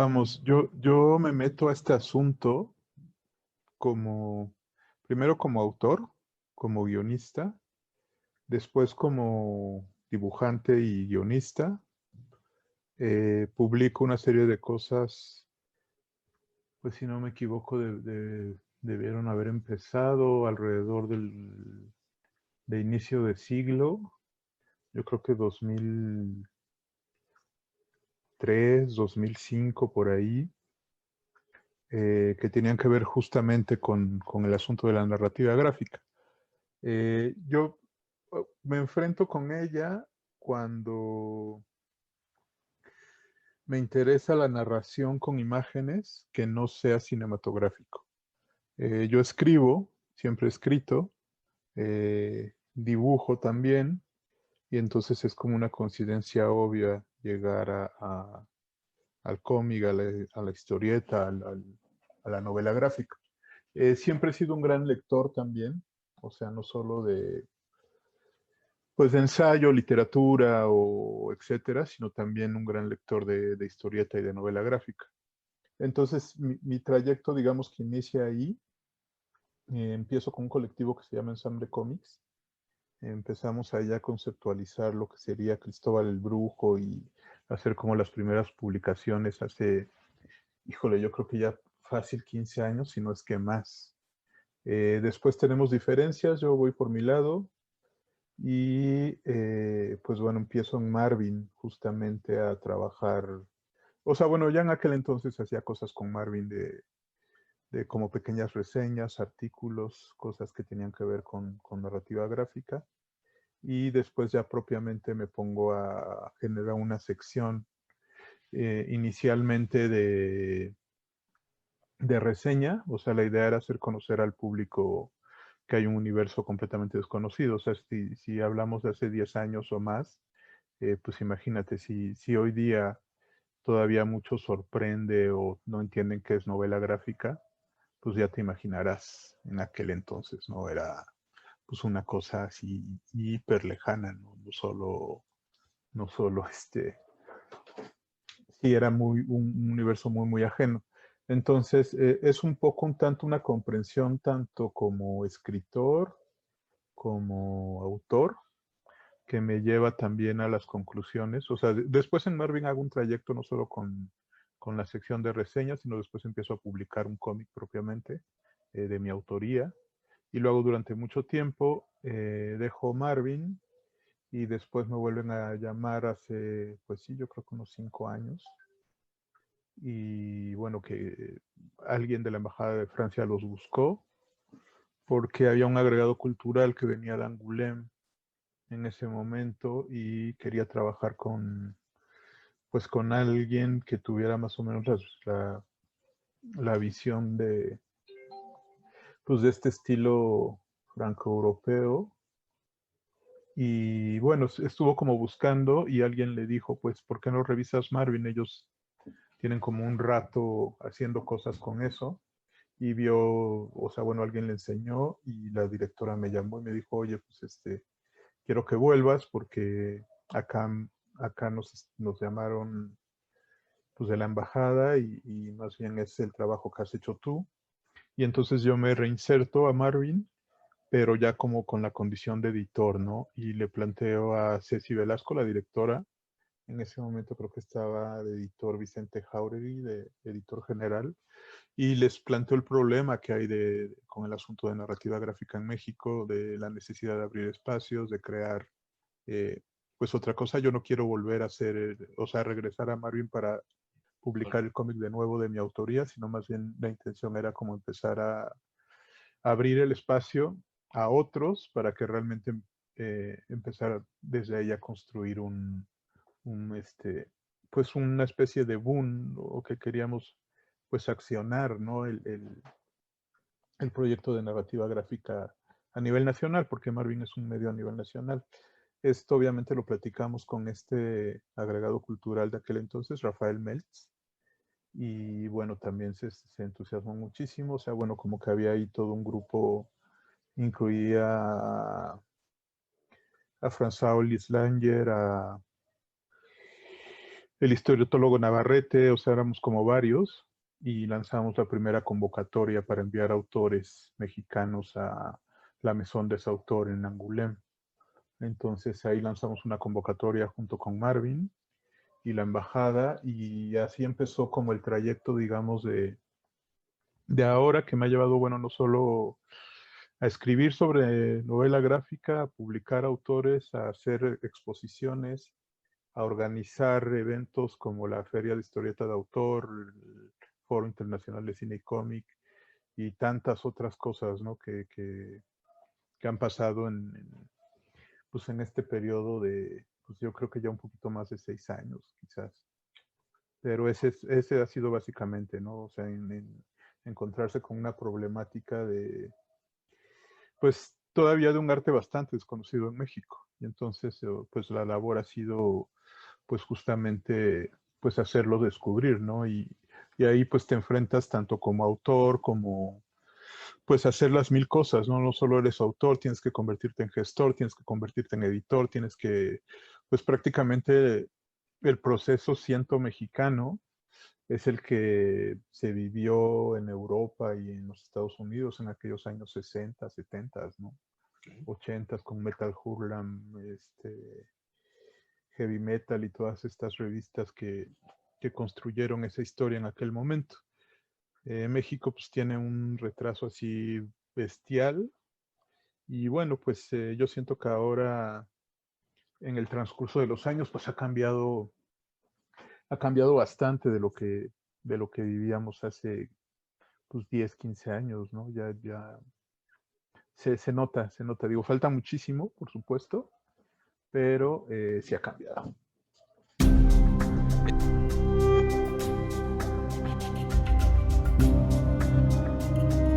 Vamos, yo me meto a este asunto como, primero como autor, como guionista, después como dibujante y guionista. Publico una serie de cosas, pues si no me equivoco, debieron haber empezado alrededor de inicio de siglo, yo creo que 2003, 2005, por ahí. Que tenían que ver justamente con el asunto de la narrativa gráfica. Yo me enfrento con ella cuando me interesa la narración con imágenes que no sea cinematográfico. Yo escribo, siempre he escrito, dibujo también, y entonces es como una coincidencia obvia llegar al cómic, a la historieta, a la novela gráfica. Siempre he sido un gran lector también, o sea, no solo pues, de ensayo, literatura o etcétera, sino también un gran lector de historieta y de novela gráfica. Entonces, mi trayecto, digamos que inicia ahí. Empiezo con un colectivo que se llama Ensamble Comics. Empezamos ahí a conceptualizar lo que sería Cristóbal el Brujo y hacer como las primeras publicaciones hace, híjole, yo creo que ya fácil 15 años, si no es que más. Después tenemos diferencias, yo voy por mi lado y pues bueno, empiezo en Marvin justamente a trabajar. O sea, bueno, ya en aquel entonces hacía cosas con Marvin de como pequeñas reseñas, artículos, cosas que tenían que ver con narrativa gráfica. Y después ya propiamente me pongo a generar una sección inicialmente de reseña. O sea, la idea era hacer conocer al público que hay un universo completamente desconocido. O sea, si hablamos de hace 10 años o más, pues imagínate, si hoy día todavía mucho sorprende o no entienden qué es novela gráfica, pues ya te imaginarás en aquel entonces, ¿no? Era pues una cosa así hiper lejana, ¿no? No solo sí era un universo muy, muy ajeno. Entonces, es un poco un tanto una comprensión tanto como escritor, como autor, que me lleva también a las conclusiones. O sea, después en Marvin hago un trayecto no solo con la sección de reseñas, sino después empiezo a publicar un cómic propiamente de mi autoría. Y luego durante mucho tiempo dejo Marvin y después me vuelven a llamar hace, pues sí, yo creo que unos 5 años. Y bueno, que alguien de la Embajada de Francia los buscó porque había un agregado cultural que venía de Angoulême en ese momento y quería trabajar pues con alguien que tuviera más o menos la visión pues de este estilo franco-europeo. Y bueno, estuvo como buscando y alguien le dijo, pues, ¿por qué no revisas Marvin? Ellos tienen como un rato haciendo cosas con eso. Y vio, o sea, bueno, alguien le enseñó y la directora me llamó y me dijo, oye, pues quiero que vuelvas porque acá, acá nos llamaron pues de la embajada y más bien es el trabajo que has hecho tú. Y entonces yo me reinserto a Marvin, pero ya como con la condición de editor, ¿no? Y le planteo a Ceci Velasco, la directora, en ese momento creo que estaba de editor Vicente Jauregui, de editor general, y les planteo el problema que hay con el asunto de narrativa gráfica en México, de la necesidad de abrir espacios, de crear, eh, pues otra cosa. Yo no quiero volver a hacer, o sea, regresar a Marvin para publicar el cómic de nuevo de mi autoría, sino más bien la intención era como empezar a abrir el espacio a otros para que realmente empezar desde ahí a construir pues una especie de boom o que queríamos pues accionar, ¿no? El proyecto de narrativa gráfica a nivel nacional, porque Marvin es un medio a nivel nacional. Esto obviamente lo platicamos con este agregado cultural de aquel entonces, Rafael Meltz, y bueno, también se entusiasmó muchísimo. O sea, bueno, como que había ahí todo un grupo, incluía a François Lislanger, el historietólogo Navarrete, o sea, éramos como varios, y lanzamos la primera convocatoria para enviar autores mexicanos a la Maison des Auteurs en Angoulême. Entonces ahí lanzamos una convocatoria junto con Marvin y la embajada, y así empezó como el trayecto, digamos, de ahora, que me ha llevado, bueno, no solo a escribir sobre novela gráfica, a publicar autores, a hacer exposiciones, a organizar eventos como la Feria de Historieta de Autor, el Foro Internacional de Cine y Cómic y tantas otras cosas, ¿no? que han pasado pues en este periodo de, pues yo creo que ya un poquito más de 6 años, quizás. Pero ese ha sido básicamente, ¿no? O sea, en encontrarse con una problemática de, pues todavía de un arte bastante desconocido en México. Y entonces, pues la labor ha sido, pues justamente, pues hacerlo descubrir, ¿no? Y ahí pues te enfrentas tanto como autor, como pues hacer las mil cosas, ¿no? No solo eres autor, tienes que convertirte en gestor, tienes que convertirte en editor, tienes que, pues prácticamente el proceso siento mexicano es el que se vivió en Europa y en los Estados Unidos en aquellos años 60, 70, ¿no? 80 con Metal Hurlam, Heavy Metal y todas estas revistas que construyeron esa historia en aquel momento. México pues tiene un retraso así bestial y bueno, pues yo siento que ahora en el transcurso de los años pues ha cambiado bastante de lo que vivíamos hace pues 10, 15 años, ¿no? Ya se nota, digo, falta muchísimo, por supuesto, pero sí ha cambiado.